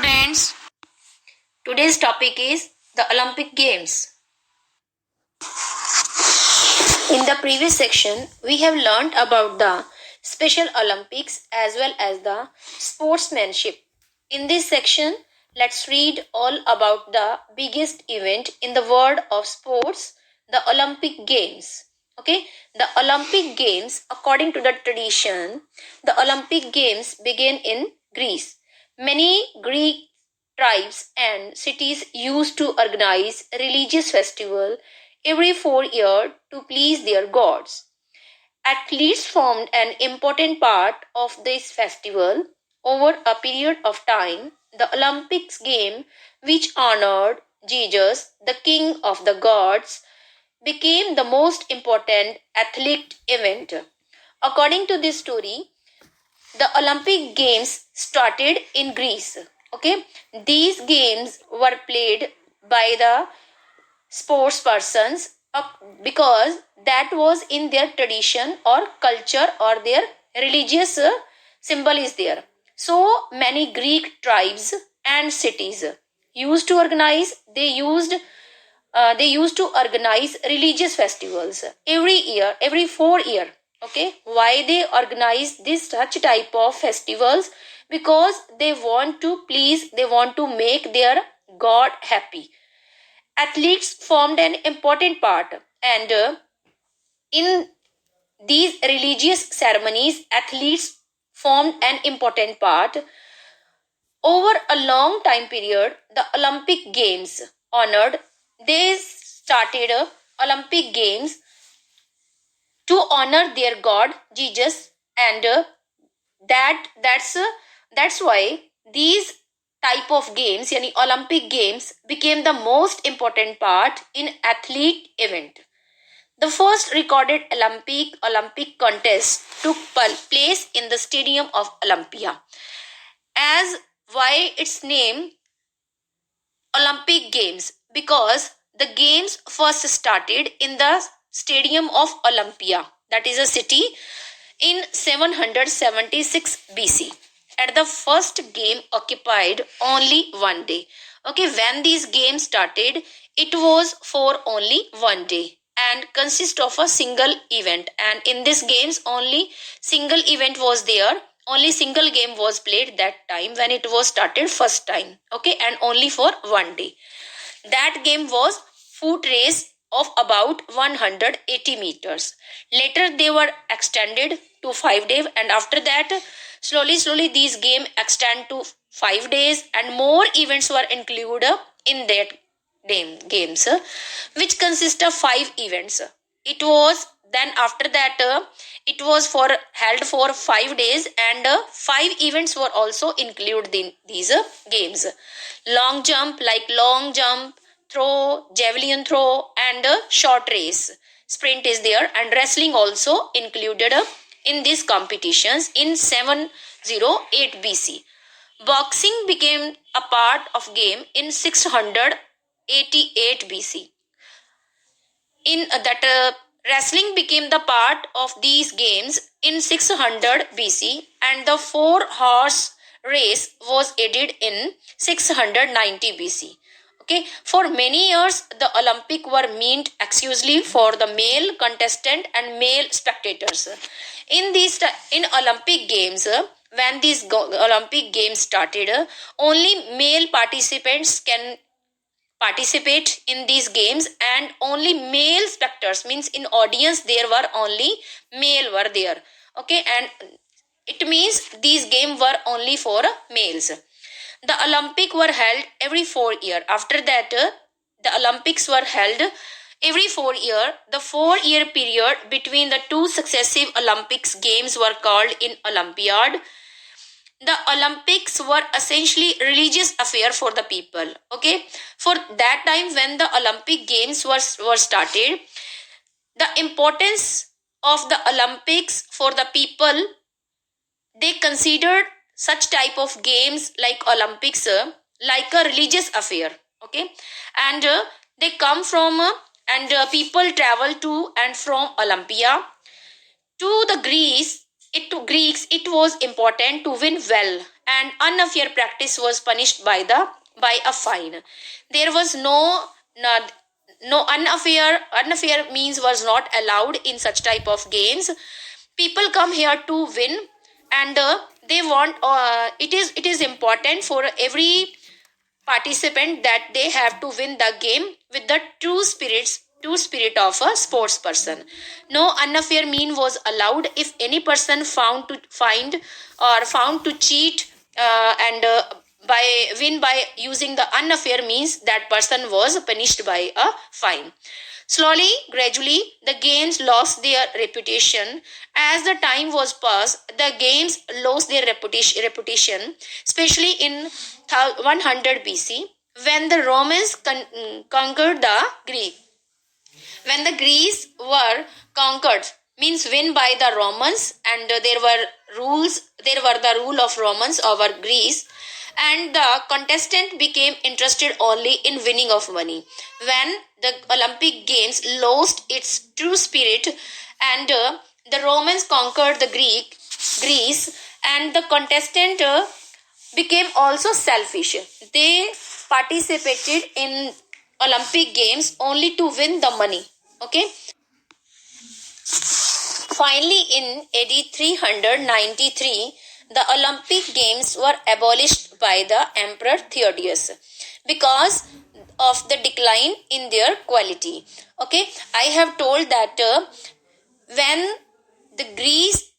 students. Today's topic is the Olympic Games. In the previous section, we have learnt about the Special Olympics as well as the sportsmanship. In this section, let's read all about the biggest event in the world of sports, the Olympic Games. Okay, the Olympic Games, according to the tradition, the Olympic Games began in Greece. Many Greek tribes and cities used to organize religious festival every 4 years to please their gods. Athletes formed an important part of this festival over a period of time. The Olympics game, which honored Jesus, the king of the gods, became the most important athletic event. According to this story, the Olympic Games started in Greece. Okay, these games were played by the sports persons because that was in their tradition or culture or their religious symbol is there. So many Greek tribes and cities used to organize. They used to organize religious festivals every year, every 4 year. Okay, why they organize this such type of festivals? Because they want to please, they want to make their god happy. Athletes formed an important part, and in these religious ceremonies, athletes formed an important part. Over a long time period, the Olympic Games honored, they started Olympic Games to honor their god Jesus, and that's why these type of games, yani Olympic Games, became the most important part in athlete event. The first recorded Olympic contest took place in the Stadium of Olympia. As why its name Olympic Games? Because the games first started in the Stadium of Olympia, that is a city, in 776 BC. At the first game occupied only one day. Okay, when these games started, it was for only one day and consist of a single event. And in this games, only single event was there. Only single game was played that time when it was started first time. Okay, and only for one day. That game was foot race of about 180 meters. Later they were extended to 5 days, and after that slowly these game extend to 5 days, and more events were included in that games, which consist of 5 events. It was then after that it was for held for 5 days, and 5 events were also included in these games. Long jump, like long jump, throw, javelin throw, and short race. Sprint is there, and wrestling also included in these competitions in 708 BC. Boxing became a part of game in 688 BC. In that wrestling became the part of these games in 600 BC, and the 4-horse race was added in 690 BC. Okay, for many years the Olympic were meant exclusively for the male contestant and male spectators. In Olympic games, when these Olympic games started, only male participants can participate in these games, and only male spectators, means in audience there were only male were there. Okay, and it means these games were only for males. The Olympic were held every 4 years. After that the Olympics were held every 4 years. The 4 year period between the two successive Olympics games were called in Olympiad. The Olympics were essentially religious affair for the people. Okay, for that time when the Olympic games were started, the importance of the Olympics for the people, they considered such type of games like Olympics like a religious affair. Okay, and they come from and people travel to and from Olympia to the Greece. To Greeks, it was important to win well and unfair practice was punished by a fine. There was no unfair means was not allowed in such type of games. People come here to win, and they want it is important for every participant that they have to win the game with the true spirit of a sports person. No unfair mean was allowed. If any person found to cheat and by win by using the unfair means, that person was punished by a fine. Slowly, gradually, the games lost their reputation. As the time was passed, the games lost their reputation, especially in 100 BC, when the Romans conquered the Greek. When the Greeks were conquered, means win by the Romans, and there were the rule of Romans over Greece, and the contestant became interested only in winning of money. When the Olympic Games lost its true spirit, and the Romans conquered the Greece, and the contestant became also selfish. They participated in Olympic Games only to win the money. Okay. Finally, in AD 393, the Olympic Games were abolished by the Emperor Theodosius because of the decline in their quality. Okay, I have told that when the Greece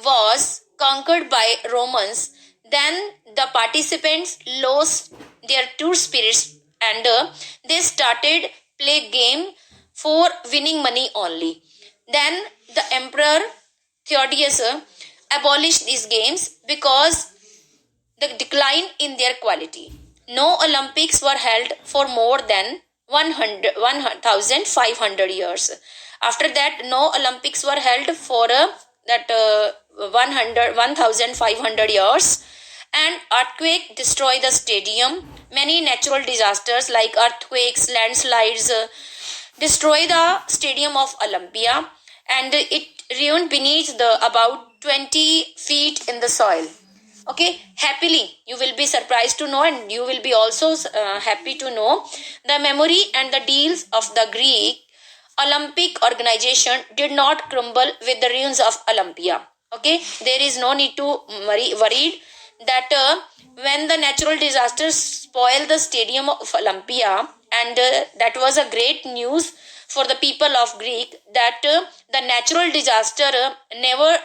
was conquered by Romans, then the participants lost their true spirits, and they started play game for winning money only. Then the Emperor Theodosius abolished these games because the decline in their quality. No Olympics were held for more than 1,500 years. After that, no Olympics were held for 1,500 years. And earthquake destroyed the stadium. Many natural disasters like earthquakes, landslides destroy the stadium of Olympia, and it ruined beneath the about 20 feet in the soil. Okay, happily you will be surprised to know, and you will be also happy to know, the memory and the deals of the Greek Olympic organization did not crumble with the ruins of Olympia. Okay, there is no need to worried that when the natural disasters spoiled the stadium of Olympia, and that was a great news for the people of Greek, that the natural disaster never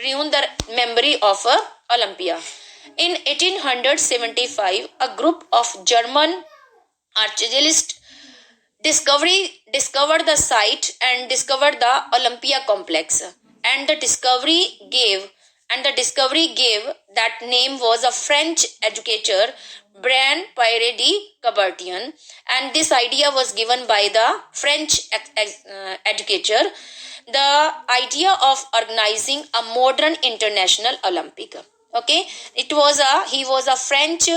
ruined the memory of Olympia. In 1875, a group of German archaeologists discovered the site and discovered the Olympia complex, and the discovery gave that name was a French educator, Brian Pierre de Coubertin, and this idea was given by the French educator, the idea of organizing a modern international Olympic. Okay, he was a French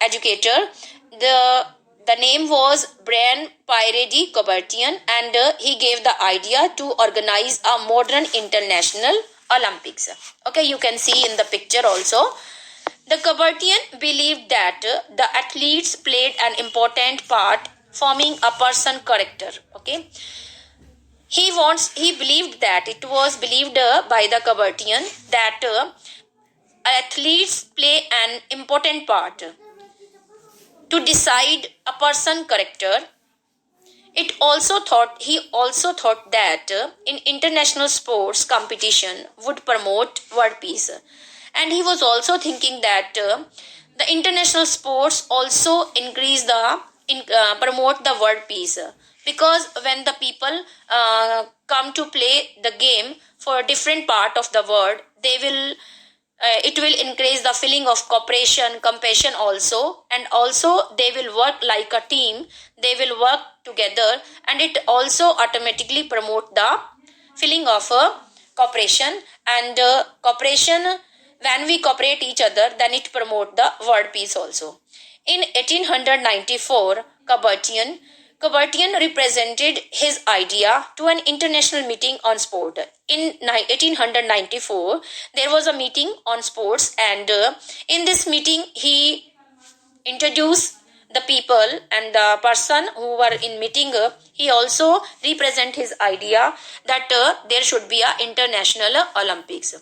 educator. The name was Brian Pierre de Coubertin, and he gave the idea to organize a modern international Olympics. Okay, you can see in the picture also. The Coubertin believed that the athletes played an important part forming a person character. Okay, he believed that it was believed by the Coubertin that athletes play an important part to decide a person character. He also thought that in international sports competition would promote world peace, and he was also thinking that the international sports also promote the world peace, because when the people come to play the game for different part of the world, it will increase the feeling of cooperation, compassion also, and also they will work like a team, they will work together, and it also automatically promote the feeling of cooperation, and cooperation, when we cooperate each other, then it promote the world peace also. In 1894, Coubertin Coubertin represented his idea to an international meeting on sport. In 1894, there was a meeting on sports, and in this meeting, he introduced the people and the person who were in meeting. He also represent his idea that there should be a international Olympics,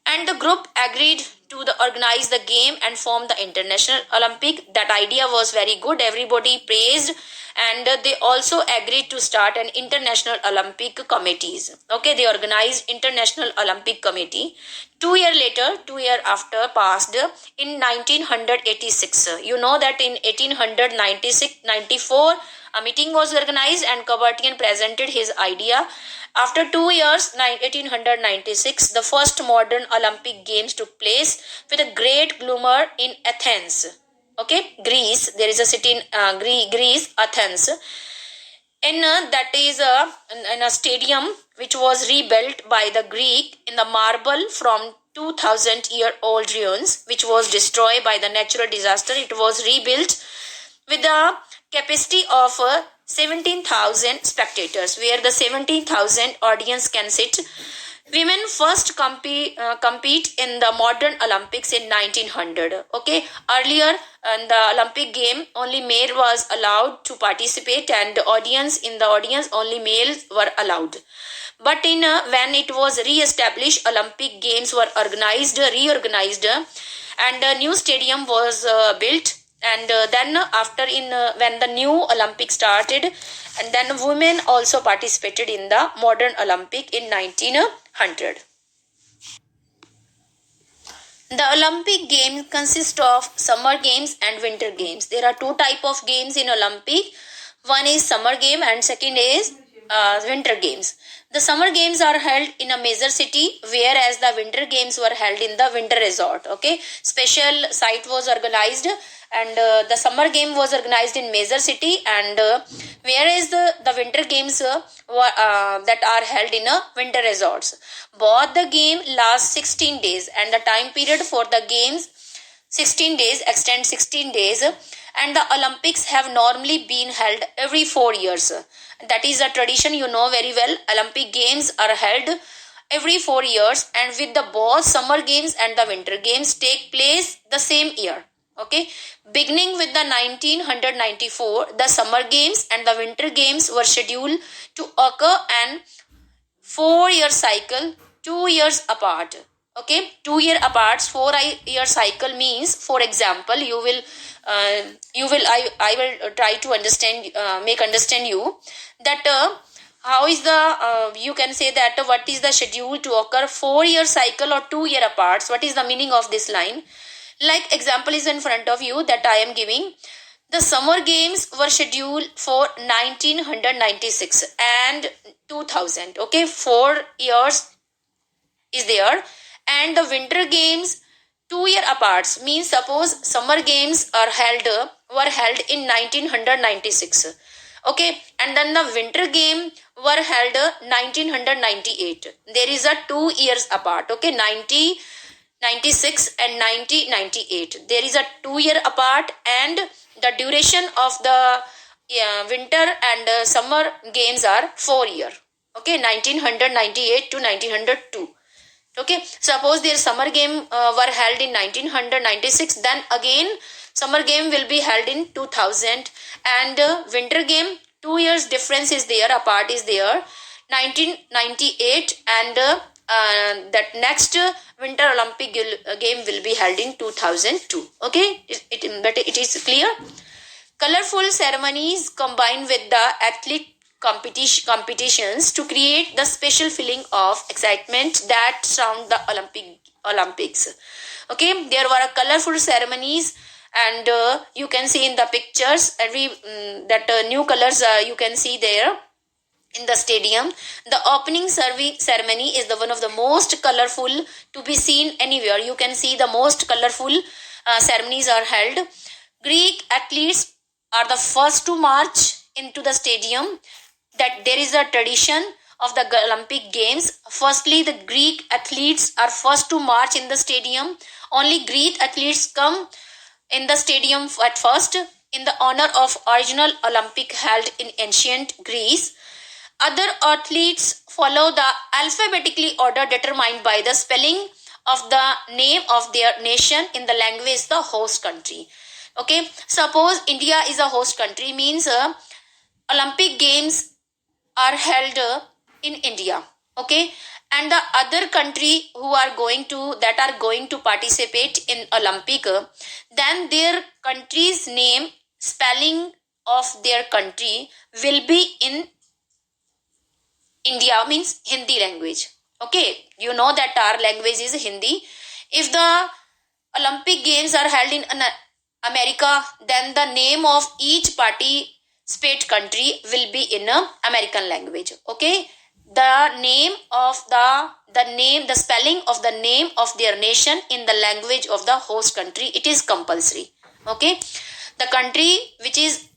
and the group agreed to organize the game and form the international Olympic. That idea was very good, everybody praised, and they also agreed to start an international Olympic committees. Okay, they organized international Olympic committee. 2 year later, 2 year after passed in 1986. You know that in 1896 94 a meeting was organized and Coubertin presented his idea. After 2 years, 1896, the first modern Olympic Games took place with a great glamour in Athens. Okay, Greece. There is a city in Greece, Athens. That is in a stadium which was rebuilt by the Greek in the marble from 2000-year-old ruins, which was destroyed by the natural disaster. It was rebuilt with a capacity of 17,000 spectators, where the 17,000 audience can sit. Women first compete in the modern Olympics in 1900. Okay, earlier in the Olympic game only male was allowed to participate, and in the audience only males were allowed. But in when it was re-established, Olympic games were reorganized, and a new stadium was built. And then after when the new Olympic started, and then women also participated in the modern Olympic in 1900. The Olympic Games consist of summer games and winter games. There are two type of games in Olympic. One is summer game and second is winter games. The summer games are held in a major city, whereas the winter games were held in the winter resort. Okay, special site was organized, and the summer game was organized in major city, and whereas the winter games that are held in winter resorts. Both the game lasts 16 days, and the time period for the games 16 days extend 16 days, and the Olympics have normally been held every 4 years. That is a tradition, you know very well. Olympic games are held every 4 years, and with the both summer games and the winter games take place the same year. Okay, beginning with the 1994, the summer games and the winter games were scheduled to occur an 4-year cycle, 2 years apart. Okay, 2 year apart, 4-year cycle means, for example, I will try to understand you that how is the you can say that what is the schedule to occur 4-year cycle or 2 year apart. What is the meaning of this line? Like example is in front of you that I am giving. The summer games were scheduled for 1996 and 2000. Okay, 4 years is there, and the winter games 2 year apart means, suppose summer games were held in 1996. Okay, and then the winter game were held 1998. There is a 2 years apart. Okay, 96 and 1998. There is a 2 year apart, and the duration of the winter and summer games are 4 year. Okay, 1998 to 1902. Okay, suppose their summer game were held in 1996, then again summer game will be held in 2000, and winter game 2 years difference is there, apart is there, 1998, and that next winter Olympic game will be held in 2002. Okay, it is clear. Colorful ceremonies combined with the athlete competitions to create the special feeling of excitement that surround the Olympics. Okay, there were colorful ceremonies, and you can see in the pictures new colors you can see there in the stadium. The opening ceremony is the one of the most colorful to be seen anywhere. You can see the most colorful ceremonies are held. Greek athletes are the first to march into the stadium. That there is a tradition of the Olympic Games. Firstly, the Greek athletes are first to march in the stadium. Only Greek athletes come in the stadium at first, in the honor of original Olympic held in ancient Greece. Other athletes follow the alphabetically order determined by the spelling of the name of their nation in the language the host country. Okay, suppose India is a host country, means Olympic Games are held in India. Okay, and the other country who are going to participate in Olympic, then their country's name, spelling of their country will be in India, means Hindi language. Okay, you know that our language is Hindi. If the Olympic Games are held in America, then the name of each participate country will be in American language. Okay, the spelling of the name of their nation in the language of the host country, it is compulsory. Okay, the country which is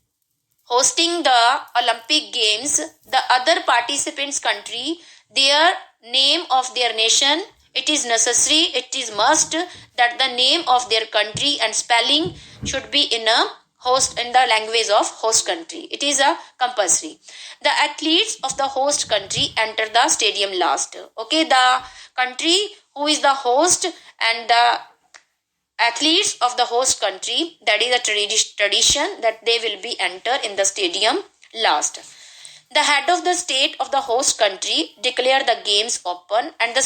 hosting the Olympic Games, the other participants country, their name of their nation, it is necessary, it is must that the name of their country and spelling should be in the language of host country. It is a compulsory. The athletes of the host country enter the stadium last. Okay, the country who is the host and the athletes of the host country, that is a tradition that they will be enter in the stadium last. The head of the state of the host country declare the games open, and the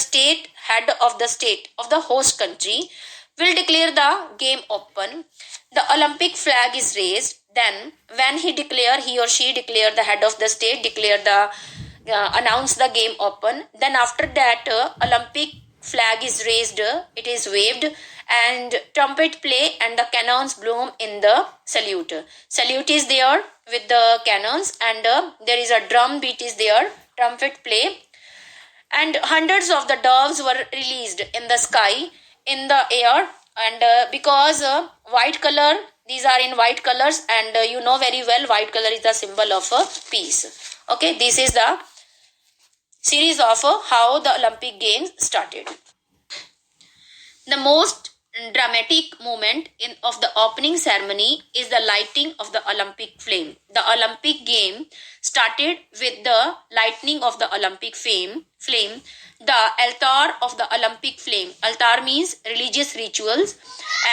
head of the host country will declare the game open. The Olympic flag is raised. Then when he or she declare, the head of the state declare the announce the game open, then after that Olympic flag is raised, it is waved, and trumpet play and the cannons bloom in the salute is there with the cannons, and there is a drum beat is there, trumpet play, and hundreds of the doves were released in the sky, in the air, and because white color, these are in white colors, and you know very well white color is the symbol of peace. Okay, this is the series of how the Olympic Games started. The most dramatic moment of the opening ceremony is the lighting of the Olympic flame. The Olympic game started with the lighting of the Olympic flame. The altar of the Olympic flame. Altar means religious rituals,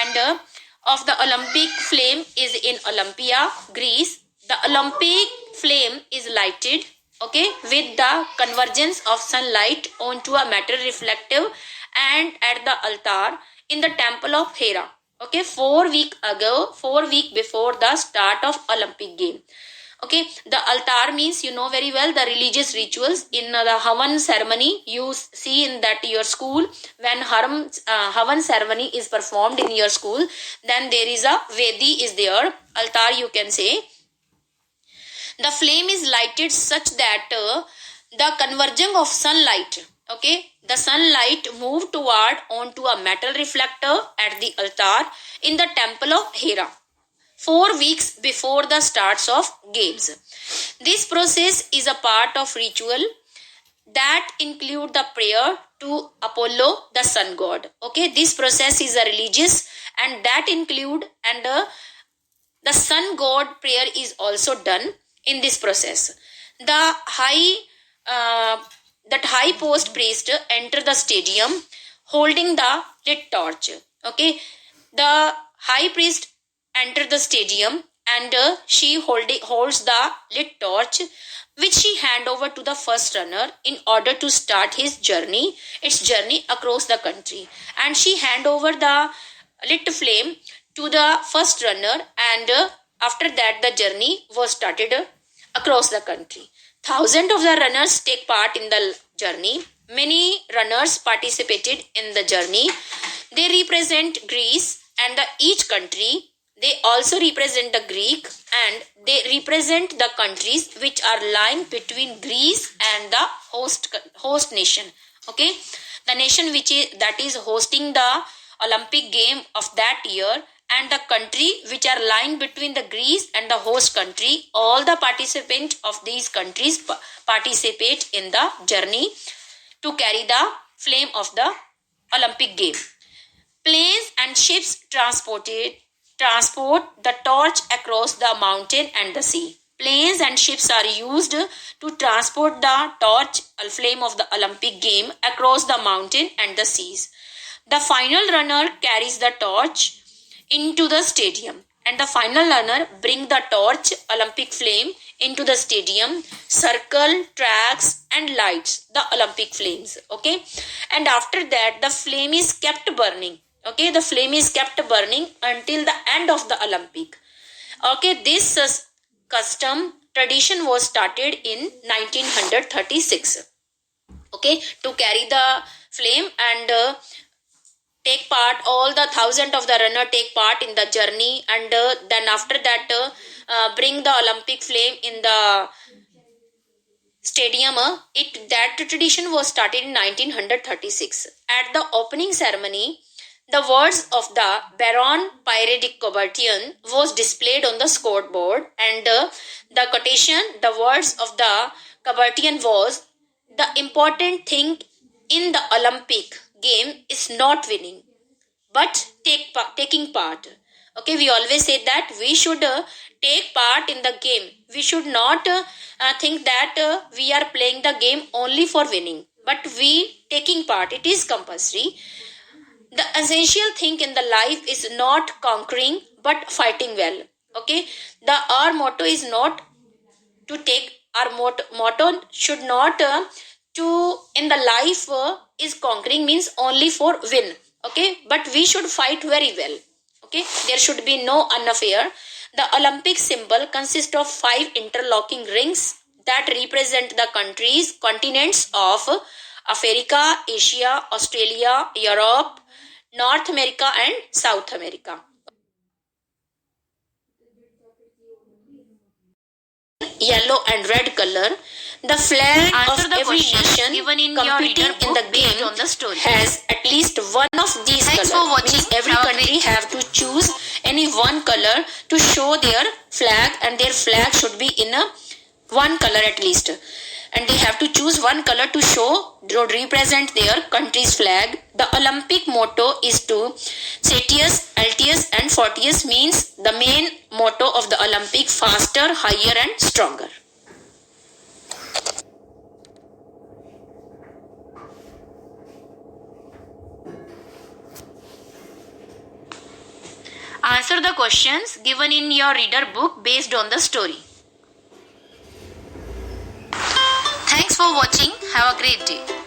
and of the Olympic flame is in Olympia, Greece. The Olympic flame is lighted, okay, with the convergence of sunlight onto a metal reflective and at the altar in the temple of Hera. Okay, 4 week before the start of Olympic game. Okay, the altar means, you know very well, the religious rituals in the Havan ceremony. You see in that your school, when Havan ceremony is performed in your school, then there is a Vedi is there, altar you can say. The flame is lighted such that the convergence of sunlight, okay, the sunlight move toward onto a metal reflector at the altar in the temple of Hera 4 weeks before the starts of games. This process is a part of ritual that include the prayer to Apollo, the sun god. Okay, this process is a religious, and that include, and the sun god prayer is also done in this process. The high post priest enter the stadium holding the lit torch. Okay, the high priest enter the stadium, and she holds the lit torch, which she hand over to the first runner in order to start its journey across the country. And she hand over the lit flame to the first runner, and after that the journey was started across the country. Thousands of the runners take part in the journey. Many runners participated in the journey. They represent Greece and each country. They also represent the Greek, and they represent the countries which are lying between Greece and the host nation. Okay, the nation that is hosting the Olympic game of that year, and the country which are lying between the Greece and the host country. All the participants of these countries participate in the journey to carry the flame of the Olympic game. Planes and ships transport the torch across the mountain and the sea. Planes and ships are used to transport the torch, flame of the Olympic game, across the mountain and the seas. The final runner carries the torch into the stadium, and the final runner bring the torch, Olympic flame, into the stadium, circle, tracks and lights the Olympic flames. Okay, and after that the flame is kept burning. Okay, the flame is kept burning until the end of the Olympic. Okay, this custom tradition was started in 1936. Okay, to carry the flame and take part, all the thousand of the runner take part in the journey, and then after that bring the Olympic flame in the stadium. That tradition was started in 1936. At the opening ceremony, the words of the Baron Pierre de Coubertin was displayed on the scoreboard, and the quotation, the words of the Coubertin was, the important thing in the Olympic game is not winning, but taking part. Okay, we always say that we should take part in the game. We should not think that we are playing the game only for winning, but we taking part, it is compulsory. The essential thing in the life is not conquering but fighting well. Okay, the our motto is not to take, our motto should not to in the life is conquering means only for win. Okay, but we should fight very well. Okay, there should be no unfair. The Olympic symbol consists of 5 interlocking rings that represent the continents of Africa, Asia, Australia, Europe, North America and South America. Yellow and red color, the flag Answer of the every questions nation given in your competing reader in the book based game on the story. has at least one of these Thanks colors. for watching. Means every Have a country great day. have to choose any one color to show their flag, and their flag should be in a one color at least, and they have to choose one color to show, to represent their country's flag. The Olympic motto is to Satius, Altius and Fortius, means the main motto of the Olympic, faster, higher and stronger. Answer the questions given in your reader book based on the story. Thanks for watching. Have a great day.